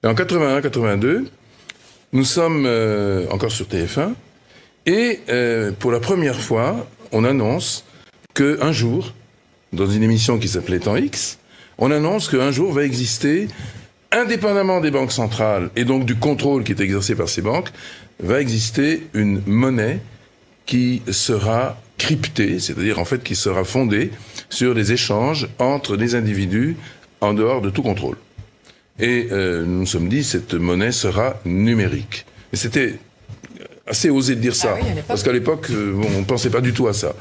Et en 81-82, nous sommes encore sur TF1, et pour la première fois, on annonce qu'un jour, dans une émission qui s'appelait Temps X, on annonce qu'un jour va exister, indépendamment des banques centrales et donc du contrôle qui est exercé par ces banques, va exister une monnaie qui sera cryptée, c'est-à-dire en fait qui sera fondée sur des échanges entre des individus en dehors de tout contrôle. Et nous nous sommes dit, cette monnaie sera numérique. Et c'était assez osé de dire ça, parce qu'à l'époque, on ne pensait pas du tout à ça.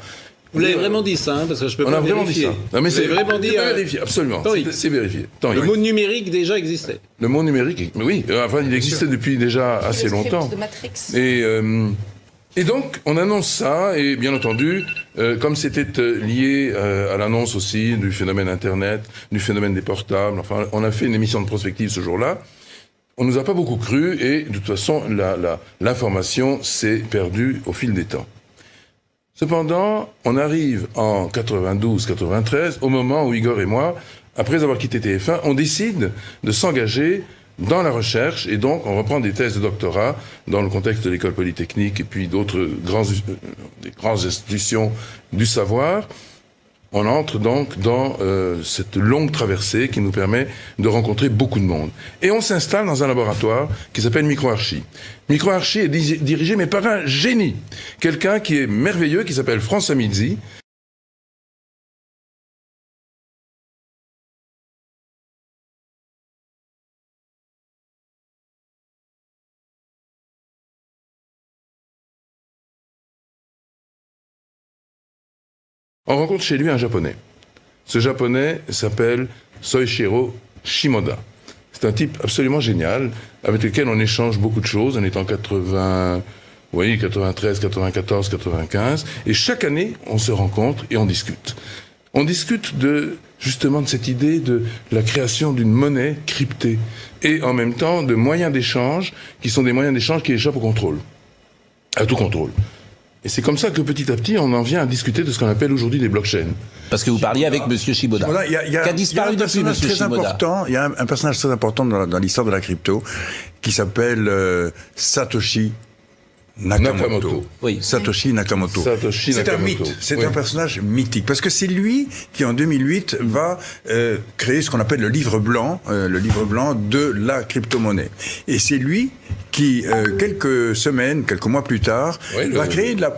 Vous l'avez vraiment dit ça, parce que je peux pas vérifier. On a vraiment dit ça. Non, mais c'est vraiment dit. Vérifié, absolument. C'est vérifié. Le mot numérique déjà existait. Le mot numérique, oui. Enfin, il existait depuis déjà assez longtemps. De Matrix. Et donc, on annonce ça, et bien entendu, comme c'était lié à l'annonce aussi du phénomène Internet, du phénomène des portables, enfin, on a fait une émission de prospective ce jour-là. On nous a pas beaucoup cru, et de toute façon, l'information s'est perdue au fil des temps. Cependant, on arrive en 92-93, au moment où Igor et moi, après avoir quitté TF1, on décide de s'engager dans la recherche, et donc on reprend des thèses de doctorat dans le contexte de l'école polytechnique et puis d'autres des grandes institutions du savoir. On entre donc dans cette longue traversée qui nous permet de rencontrer beaucoup de monde. Et on s'installe dans un laboratoire qui s'appelle MicroArchi. MicroArchi est dirigé mais par un génie, quelqu'un qui est merveilleux, qui s'appelle François Mizzi. On rencontre chez lui un japonais. Ce japonais s'appelle Soichiro Shimoda. C'est un type absolument génial, avec lequel on échange beaucoup de choses. On est en 93, 94, 95. Et chaque année, on se rencontre et on discute. On discute justement de cette idée de la création d'une monnaie cryptée. Et en même temps, de moyens d'échange, qui sont des moyens d'échange qui échappent au contrôle. À tout contrôle. Et c'est comme ça que petit à petit, on en vient à discuter de ce qu'on appelle aujourd'hui les blockchains. Parce que vous parliez avec M. Shimoda, qui a disparu depuis M. Shimoda. Il y a un personnage très important dans l'histoire de la crypto, qui s'appelle Satoshi Nakamoto. Oui. Satoshi Nakamoto. C'est un mythe, c'est un personnage mythique, parce que c'est lui qui en 2008 va créer ce qu'on appelle le livre blanc de la crypto-monnaie. Et c'est lui qui, quelques mois plus tard, va créer la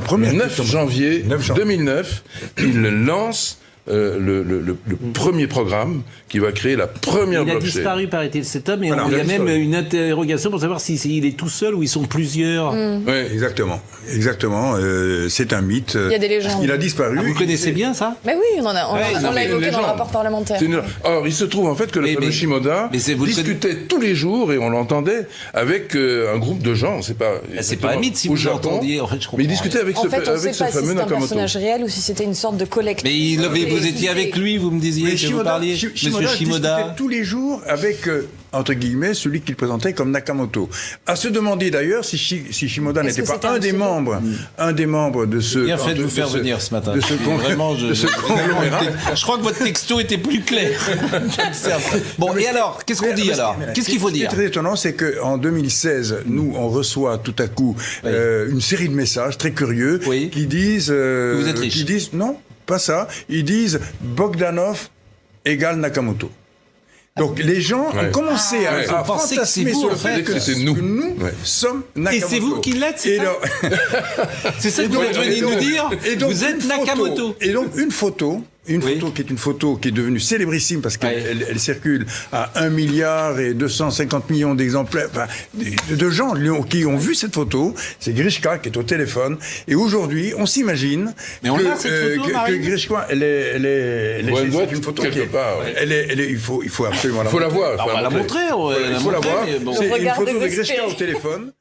première... Le 9 janvier 2009, il lance le premier programme qui va créer la première blockchain. Il a disparu, paraît-il, cet homme, et il y a même une interrogation pour savoir s'il est tout seul ou ils sont plusieurs. Oui, exactement. C'est un mythe. Il y a des légendes. Il a disparu. Vous connaissez bien ça? Mais oui, on l'a évoqué dans le rapport parlementaire. Or, il se trouve en fait que le fameux Shimoda discutait tous les jours, et on l'entendait, avec un groupe de gens. C'est pas un mythe si vous l'entendiez. En fait, je comprends. Mais il discutait avec ce fameux Nakamoto. On ne sait pas si c'est un personnage réel ou si c'était une sorte de collectif. Mais vous étiez avec lui, vous me disiez que vous parliez. Monsieur Shimoda discutait tous les jours avec, entre guillemets, celui qu'il présentait comme Nakamoto. À se demander d'ailleurs si Shimoda n'était pas un des membres de ce... Bien fait de vous faire venir ce matin. Vraiment, je crois que votre texto était plus clair. Bon, et alors, qu'est-ce qu'on dit alors? Qu'est-ce qu'il faut dire? Ce qui est très étonnant, c'est qu'en 2016, nous, on reçoit tout à coup une série de messages très curieux qui disent... que vous êtes riche. Qui disent, non, pas ça. Ils disent Bogdanov égale Nakamoto. Donc les gens ont commencé à fantasmer sur le fait que nous sommes Nakamoto. Et c'est vous qui l'êtes, c'est ça? C'est ça que vous êtes venu nous dire? Vous êtes Nakamoto. Et donc une photo qui est une photo qui est devenue célébrissime parce qu'elle circule à 1,250 milliard d'exemplaires, de gens qui ont vu cette photo. C'est Grishka qui est au téléphone. Et aujourd'hui, on s'imagine que Grishka, elle est une photo quelque part. Il faut absolument la voir. On va la montrer. Il faut la voir. C'est une photo de Grishka au téléphone.